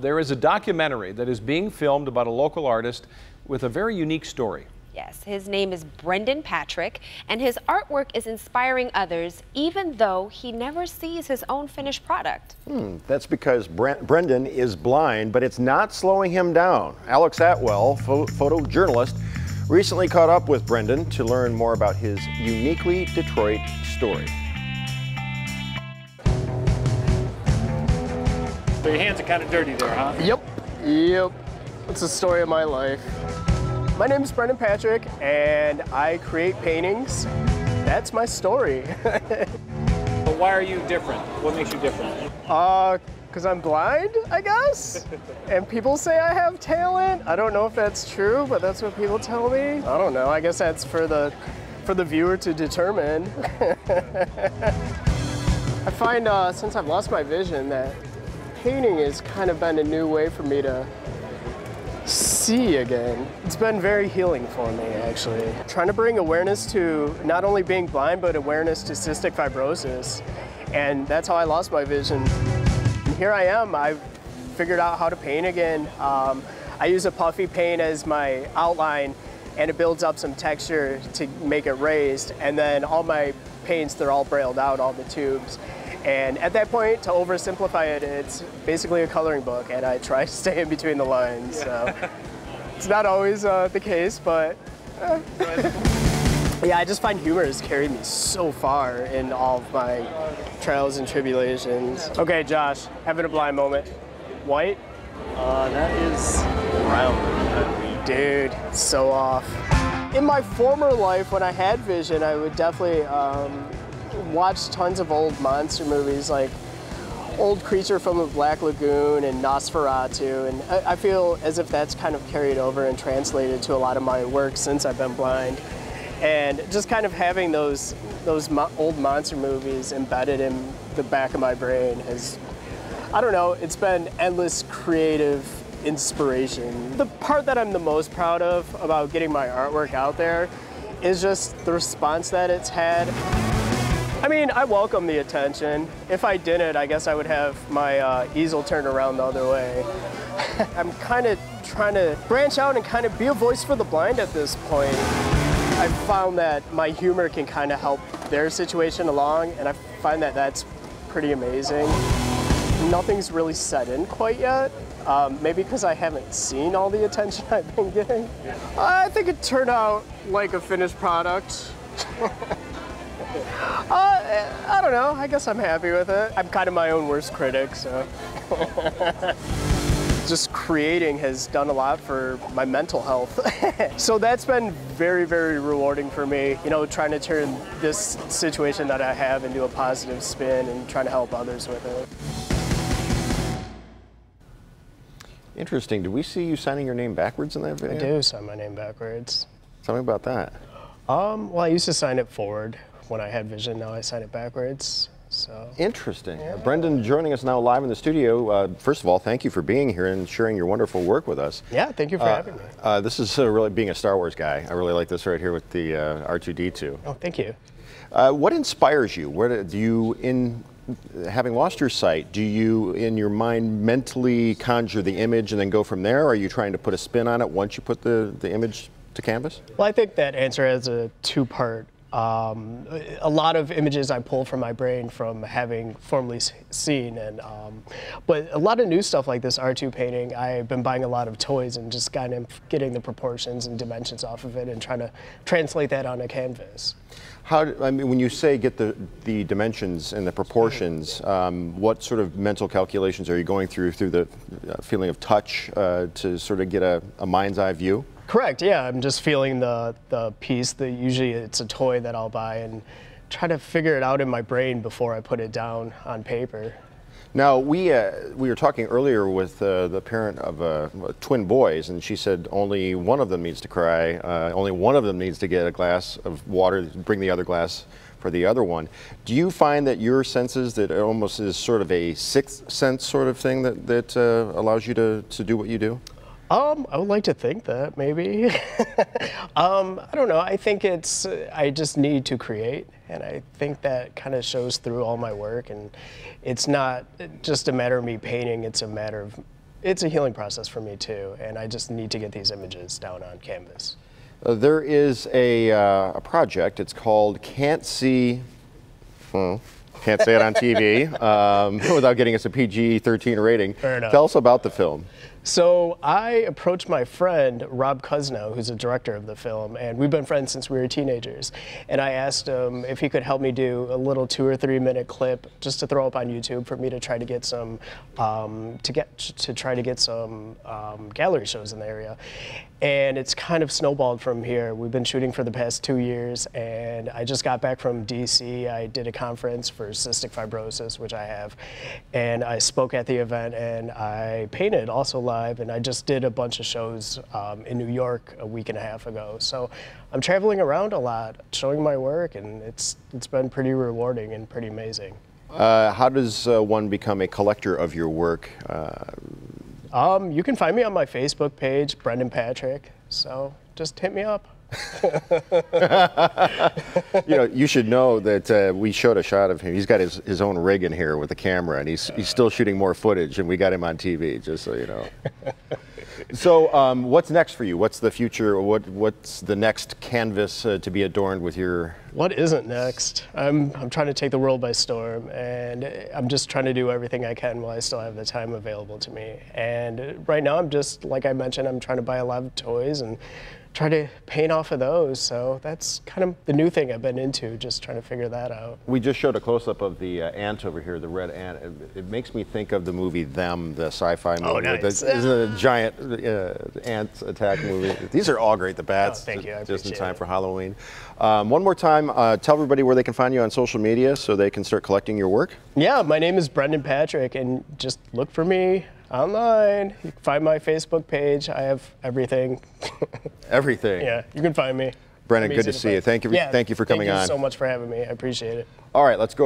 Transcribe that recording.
there is a documentary that is being filmed about a local artist with a very unique story. Yes, his name is Brendon Patrick, and his artwork is inspiring others, even though he never sees his own finished product. That's because Brendon is blind, but it's not slowing him down. Alex Atwell, photojournalist, recently caught up with Brendon to learn more about his uniquely Detroit story. So your hands are kind of dirty there, huh? Yep. It's the story of my life. My name is Brendon Patrick, and I create paintings. That's my story. But why are you different? What makes you different? Because I'm blind, I guess. And people say I have talent. I don't know if that's true, but that's what people tell me. I don't know. I guess that's for the viewer to determine. I find since I've lost my vision that painting has kind of been a new way for me to see again. It's been very healing for me, actually. Trying to bring awareness to not only being blind, but awareness to cystic fibrosis. And that's how I lost my vision. And here I am. I've figured out how to paint again. I use a puffy paint as my outline, and it builds up some texture to make it raised. And then all my paints, they're all brailled out, all the tubes. And at that point, to oversimplify it, it's basically a coloring book, and I try to stay in between the lines. So it's not always the case, but yeah, I just find humor has carried me so far in all of my trials and tribulations. Okay, Josh, having a blind moment. White? That is brown. Dude, it's so off. In my former life, when I had vision, I would definitely watch tons of old monster movies like Old Creature from the Black Lagoon and Nosferatu, and I feel as if that's kind of carried over and translated to a lot of my work since I've been blind. And just kind of having those old monster movies embedded in the back of my brain has, I don't know, it's been endless creative inspiration. The part that I'm the most proud of about getting my artwork out there is just the response that it's had. I mean, I welcome the attention. If I didn't, I guess I would have my easel turned around the other way. I'm kind of trying to branch out and kind of be a voice for the blind at this point. I've found that my humor can kind of help their situation along, and I find that that's pretty amazing. Nothing's really set in quite yet. Maybe because I haven't seen all the attention I've been getting. I think it turned out like a finished product. I don't know, I guess I'm happy with it. I'm kind of my own worst critic, so. Just creating has done a lot for my mental health. So that's been very, very rewarding for me. You know, trying to turn this situation that I have into a positive spin and trying to help others with it. Interesting. Did we see you signing your name backwards in that video? I do sign my name backwards. Tell me about that. Well, I used to sign it forward when I had vision. Now I sign it backwards. So interesting. Yeah. Brendon joining us now live in the studio. First of all, thank you for being here and sharing your wonderful work with us. Yeah, thank you for having me. This is really being a Star Wars guy. I really like this right here with the R2-D2. Oh, thank you. What inspires you? Where do you, having lost your sight, do you in your mind mentally conjure the image and then go from there? Or are you trying to put a spin on it once you put the image to canvas? Well, I think that answer has a two-part. A lot of images I pull from my brain from having formerly seen, and but a lot of new stuff like this R2 painting, I've been buying a lot of toys and just kind of getting the proportions and dimensions off of it and trying to translate that on a canvas. I mean, when you say get the dimensions and the proportions, what sort of mental calculations are you going through the feeling of touch to sort of get a mind's eye view? Correct, yeah. I'm just feeling the piece. Usually it's a toy that I'll buy and try to figure it out in my brain before I put it down on paper. Now, we were talking earlier with the parent of twin boys, and she said only one of them needs to cry, only one of them needs to get a glass of water, bring the other glass for the other one. Do you find that your senses, that it almost is sort of a sixth sense sort of thing that allows you to do what you do? I would like to think that, maybe. I don't know. I think I just need to create, and I think that kind of shows through all my work, and it's not just a matter of me painting, it's a matter of it's a healing process for me too, and I just need to get these images down on canvas. There is a project. It's called Can't See. Can't say it on TV without getting us a PG-13 rating. Fair enough. Tell us about the film. So I approached my friend, Rob Cuzno, who's a director of the film, and we've been friends since we were teenagers. And I asked him if he could help me do a little 2 or 3 minute clip just to throw up on YouTube for me to try to get some, gallery shows in the area. And it's kind of snowballed from here. We've been shooting for the past 2 years, and I just got back from DC. I did a conference for cystic fibrosis, which I have, and I spoke at the event, and I painted also live, and I just did a bunch of shows in New York a week and a half ago. So I'm traveling around a lot, showing my work, and it's been pretty rewarding and pretty amazing. How does one become a collector of your work? You can find me on my Facebook page, Brendon Patrick, so just hit me up. You know, you should know that we showed a shot of him. He's got his own rig in here with a camera, and he's still shooting more footage, and we got him on TV, just so you know. So what's next for you? What's the future? What's the next canvas to be adorned with your... What isn't next? I'm trying to take the world by storm, and I'm just trying to do everything I can while I still have the time available to me. And right now I'm just, like I mentioned, I'm trying to buy a lot of toys and try to paint off of those. So that's kind of the new thing I've been into, just trying to figure that out. We just showed a close-up of the ant over here, the red ant. It makes me think of the movie Them, the sci-fi movie. Oh, nice. Isn't it a giant ant attack movie? These are all great, the bats. Oh, thank you, I just in appreciate time it. for Halloween. One more time, tell everybody where they can find you on social media so they can start collecting your work. Yeah, my name is Brendon Patrick, and just look for me online. You can find my Facebook page. I have everything. Everything. Yeah, you can find me. Brendon, I'm good easy to see you. find. Thank you for coming on. Thank you so much for having me. I appreciate it. All right, let's go over